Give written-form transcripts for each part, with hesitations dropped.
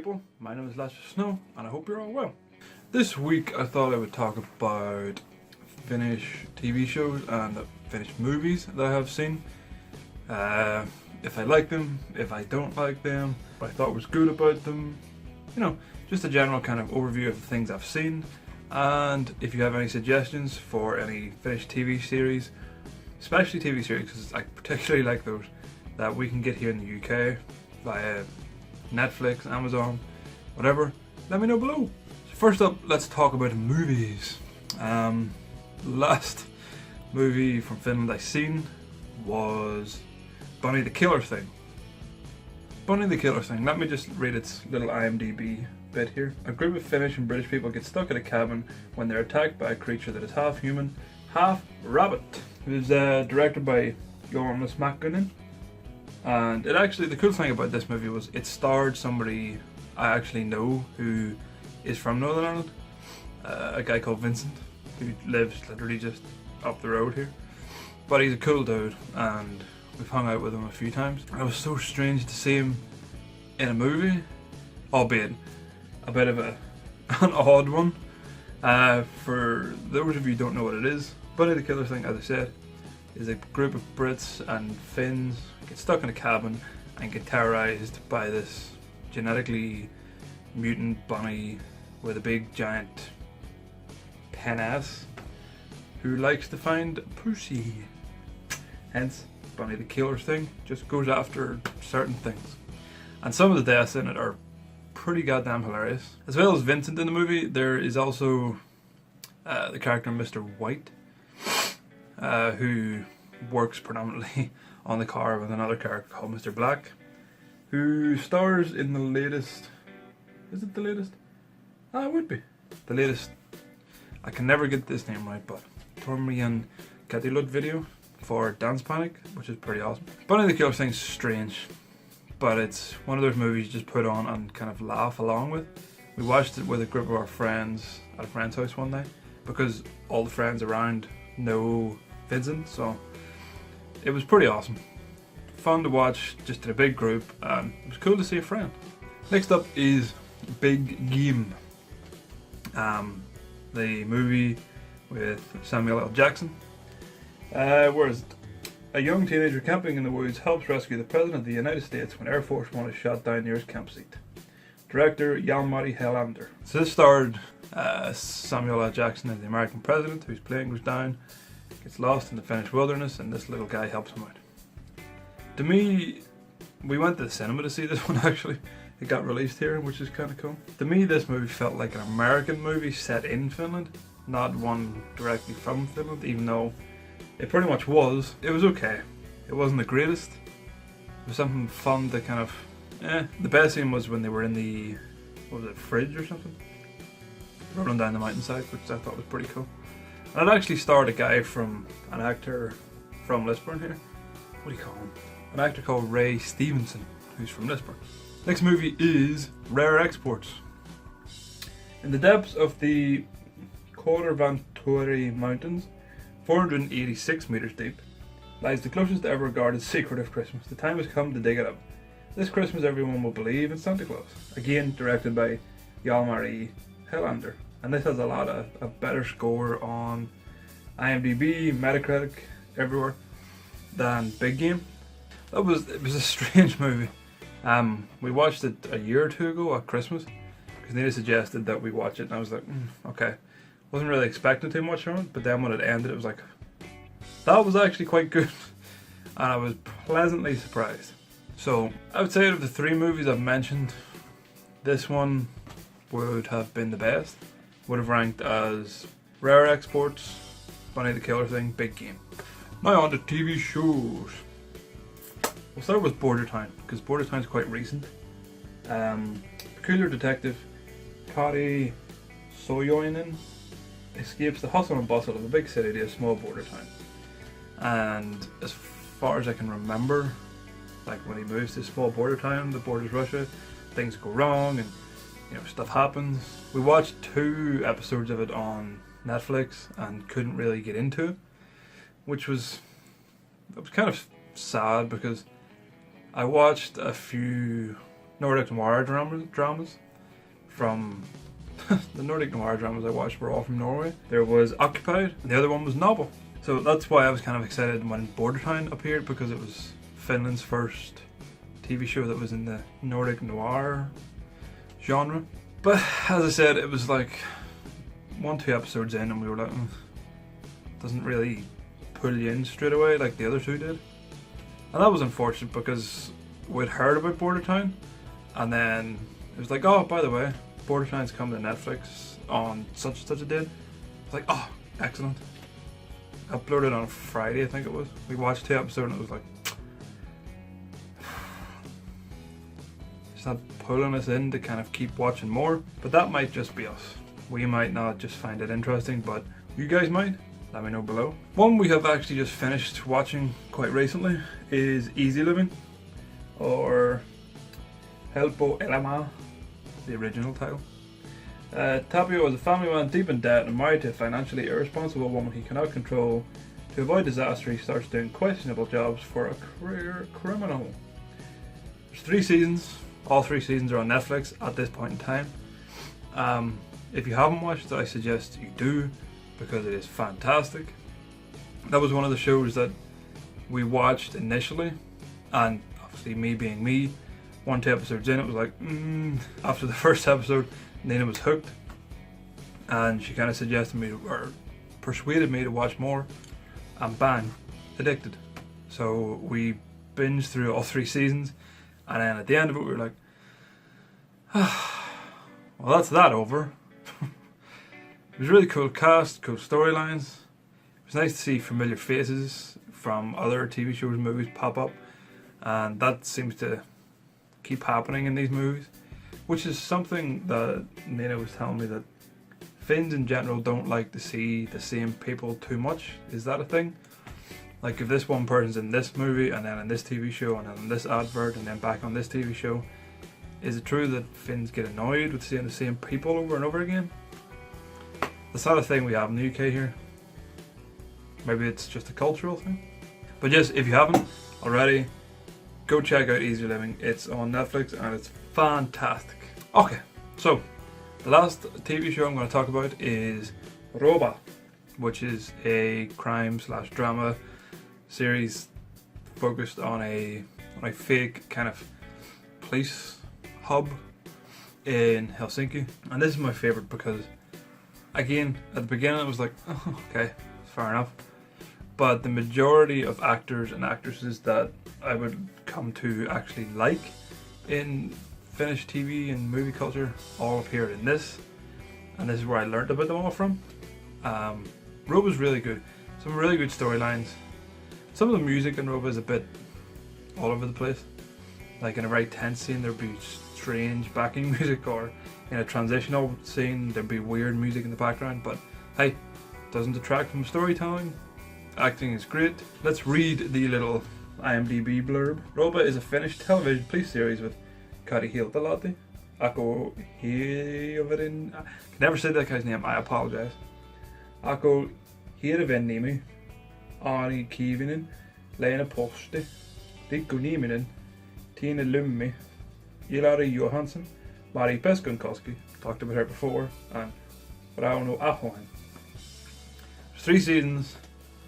people, my name is LashofSnow and I hope you're all well. This week I thought I would talk about Finnish TV shows and Finnish movies that I have seen. If I like them, if I don't like them, what I thought was good about them, you know, just a general kind of overview of the things I've seen. And if you have any suggestions for any Finnish TV series, especially TV series because I particularly like those that we can get here in the UK via Netflix, Amazon, whatever, let me know below. So first up, let's talk about movies. Last movie from Finland I seen was Bunny the Killer Thing. Bunny the Killer Thing, let me just read its little IMDb bit here. A group of Finnish and British people get stuck in a cabin when they're attacked by a creature that is half human, half rabbit. It was directed by Johannes Makkonen. And it actually, the cool thing about this movie was it starred somebody I actually know who is from Northern Ireland. A guy called Vincent, who lives literally just up the road here. But he's a cool dude and we've hung out with him a few times. It was so strange to see him in a movie, albeit a bit of an odd one. For those of you who don't know what it is, Bunny the Killer Thing, as I said, is a group of Brits and Finns get stuck in a cabin and get terrorized by this genetically mutant bunny with a big giant penis who likes to find pussy. Hence, Bunny the Killer Thing just goes after certain things. And some of the deaths in it are pretty goddamn hilarious. As well as Vincent in the movie, there is also the character Mr. White, who works predominantly on the car with another character called Mr. Black, who stars in the latest, is it the latest? It would be. The latest, I can never get this name right, but Tormian Katilud video for Dance Panic, which is pretty awesome. Bunny the Killer Thing's strange, but it's one of those movies you just put on and kind of laugh along with. We watched it with a group of our friends at a friend's house one night because all the friends around know Vincent, so it was pretty awesome. Fun to watch just in a big group, and it was cool to see a friend. Next up is Big Gämu. The movie with Samuel L. Jackson. Where is it? A young teenager camping in the woods helps rescue the President of the United States when Air Force One is shot down near his campsite. Director Hjalmari Helander. So this starred Samuel L. Jackson as the American president whose plane goes down, gets lost in the Finnish wilderness, and this little guy helps him out. To me, we went to the cinema to see this one actually. It got released here, which is kind of cool. To me, this movie felt like an American movie set in Finland, not one directly from Finland, even though it pretty much was. It was okay. It wasn't the greatest. It was something fun to kind of, The best scene was when they were in the, what was it, fridge or something? Rolling down the mountainside, which I thought was pretty cool. And it actually starred an actor from Lisburn here. What do you call him? An actor called Ray Stevenson, who's from Lisburn. Next movie is Rare Exports. In the depths of the Korvanturi Mountains, 486 meters deep, lies the closest ever guarded secret of Christmas. The time has come to dig it up. This Christmas everyone will believe in Santa Claus. Again, directed by Hjalmari Helander. And this has a better score on IMDb, Metacritic, everywhere than Big Gämu. It was a strange movie. We watched it a year or two ago at Christmas because Nina suggested that we watch it, and I was like, okay. Wasn't really expecting too much from it, but then when it ended, it was like, that was actually quite good, and I was pleasantly surprised. So I would say out of the three movies I've mentioned, this one would have been the best. Would have ranked as Rare Exports, Bunny the Killer Thing, Big Gämu. Now on to TV shows. We'll start with Border Town, because Border Town's quite recent. Peculiar detective Kari Sojoinen escapes the hustle and bustle of a big city to a small border town. And as far as I can remember, like when he moves to a small border town that borders Russia, things go wrong and stuff happens. We watched 2 episodes of it on Netflix and couldn't really get into it, which was kind of sad because I watched a few Nordic noir dramas from the Nordic noir dramas I watched were all from Norway. There was Occupied, and the other one was Novel. So that's why I was kind of excited when Bordertown appeared, because it was Finland's first TV show that was in the Nordic noir genre. But as I said, it was like 1-2 episodes in and we were like, doesn't really pull you in straight away like the other two did. And that was unfortunate because we'd heard about Bordertown, and then it was like, oh, by the way, Bordertown's coming to Netflix on such and such a date. It's like, oh, excellent. Uploaded on a Friday, I think it was. We watched 2 episodes and it was like, it's not pulling us in to kind of keep watching more. But that might just be us. We might not just find it interesting, but you guys might. Let me know below. One we have actually just finished watching quite recently is Easy Living, or Helpo Elämää, the original title. Tapio is a family man deep in debt and married to a financially irresponsible woman he cannot control. To avoid disaster, he starts doing questionable jobs for a career criminal. There's 3 seasons. All 3 seasons are on Netflix at this point in time. If you haven't watched it, I suggest you do, because it is fantastic. That was one of the shows that we watched initially, and obviously me being me, 1-2 episodes in, it was like, after the first episode, Nina was hooked, and she kind of suggested me, or persuaded me to watch more, and bang, addicted. So we binged through all 3 seasons, and then at the end of it we were like, well, that's that over. It was really cool cast, cool storylines. It was nice to see familiar faces from other TV shows and movies pop up, and that seems to keep happening in these movies, which is something that Nina was telling me, that Finns in general don't like to see the same people too much. Is that a thing? Like, if this one person's in this movie and then in this TV show and then in this advert and then back on this TV show, is it true that Finns get annoyed with seeing the same people over and over again? That's not a thing we have in the UK here. Maybe it's just a cultural thing. But yes, if you haven't already, go check out Easy Living. It's on Netflix and it's fantastic. Okay, so the last TV show I'm going to talk about is Roba, which is a crime/drama series focused on a fake kind of police hub in Helsinki. And this is my favourite because, again, at the beginning it was like, oh, okay, fair enough. But the majority of actors and actresses that I would come to actually like in Finnish TV and movie culture all appeared in this. And this is where I learned about them all from. Roba's really good. Some really good storylines. Some of the music in Roba is a bit all over the place. Like in a very tense scene there'd be strange backing music, or in a transitional scene there'd be weird music in the background, but hey, doesn't detract from storytelling. Acting is great. Let's read the little IMDb blurb. Roba is a Finnish television police series with Kari Hiltalahti, Ako Hirverin. I can never say that guy's name, I apologize. Ako Hirvenniemi, Ari Kivinen, Leena Posti, Riku Nieminen, Tina Lummi, Ilari Johansson, Mari Peskonkoski, talked about her before, and Rauno Ahoen. There's 3 seasons.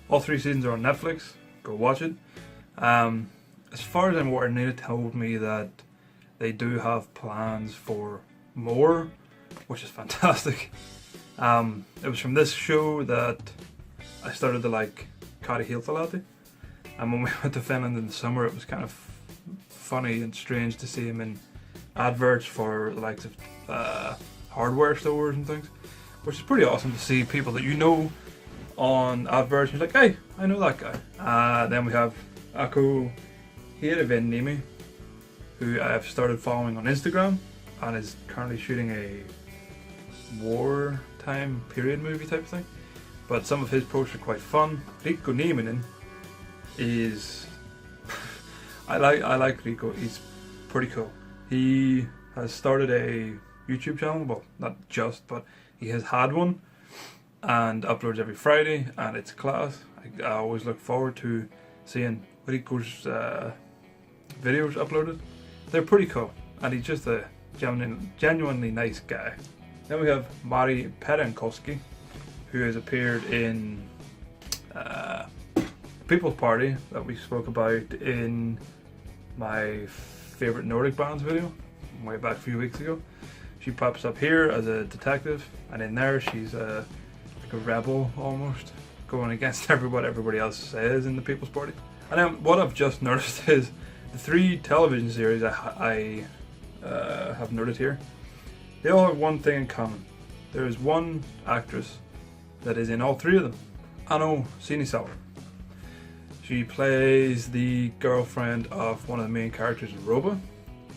All 3 seasons are on Netflix. Go watch it. As far as I'm aware, Nina told me that they do have plans for more, which is fantastic. It was from this show that I started to like Kari Hiltalahti, and when we went to Finland in the summer, it was kind of funny and strange to see him in adverts for the likes of hardware stores and things, which is pretty awesome to see people that you know on adverts. You're like, hey, I know that guy. Then we have Aku Hirvenniemi, who I have started following on Instagram and is currently shooting a wartime period movie type of thing. But some of his posts are quite fun. Riku Nieminen is I like Riku. He's pretty cool. He has started a YouTube channel. Well, not just, but he has had one and uploads every Friday, and it's class. I always look forward to seeing Riku's videos uploaded. They're pretty cool. and he's just a genuinely nice guy. Then we have Mari Perenkowski, who has appeared in People's Party that we spoke about in my favourite Nordic bands video way back a few weeks ago. She pops up here as a detective, and in there she's like a rebel almost, going against what everybody else says in the People's Party. And then what I've just noticed is the 3 television series I have noted here, they all have one thing in common. There is one actress that is in all 3 of them. Anno Sinisalo. She plays the girlfriend of one of the main characters in Roba.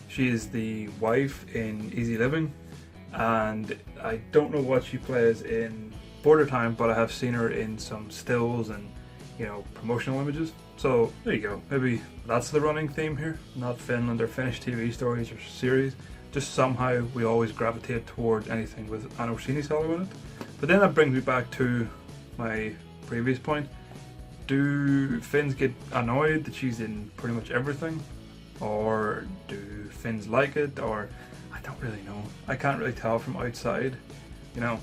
She is the wife in Easy Living, and I don't know what she plays in Border Time, but I have seen her in some stills and, you know, promotional images. So there you go. Maybe that's the running theme here. Not Finland or Finnish TV stories or series. Just somehow we always gravitate towards anything with Anno Sinisalo in it. But then that brings me back to my previous point. Do Finns get annoyed that she's in pretty much everything? Or do Finns like it? Or I don't really know. I can't really tell from outside. You know,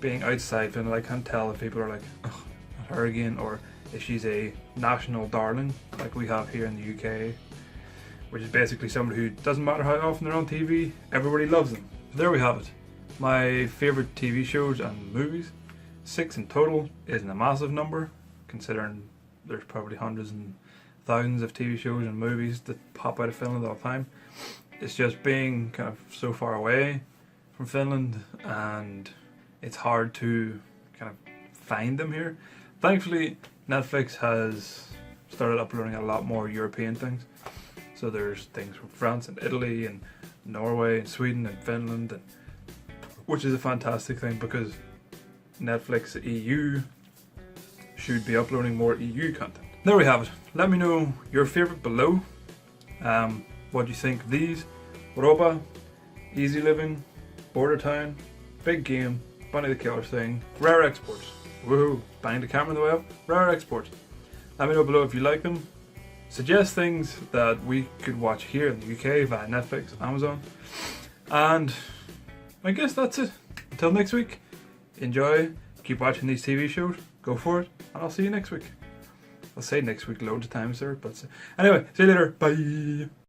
being outside Finland, I can't tell if people are like, oh, not her again, or if she's a national darling like we have here in the UK, which is basically somebody who doesn't matter how often they're on TV, everybody loves them. So there we have it. My favourite TV shows and movies. 6 in total isn't a massive number, considering there's probably hundreds and thousands of TV shows and movies that pop out of Finland all the time. It's just being kind of so far away from Finland, and it's hard to kind of find them here. Thankfully, Netflix has started uploading a lot more European things. So there's things from France and Italy and Norway and Sweden and Finland, and, which is a fantastic thing because Netflix EU should be uploading more EU content. There we have it. Let me know your favourite below. What do you think of these? Roba, Easy Living, Border Town, Big Game, Bunny the Killer Thing, Rare Exports. Woohoo! Bang the camera in the way up. Rare Exports. Let me know below if you like them. Suggest things that we could watch here in the UK via Netflix, Amazon. And I guess that's it. Until next week, enjoy, keep watching these TV shows, go for it, and I'll see you next week. I'll say next week loads of times there, but anyway, see you later, bye!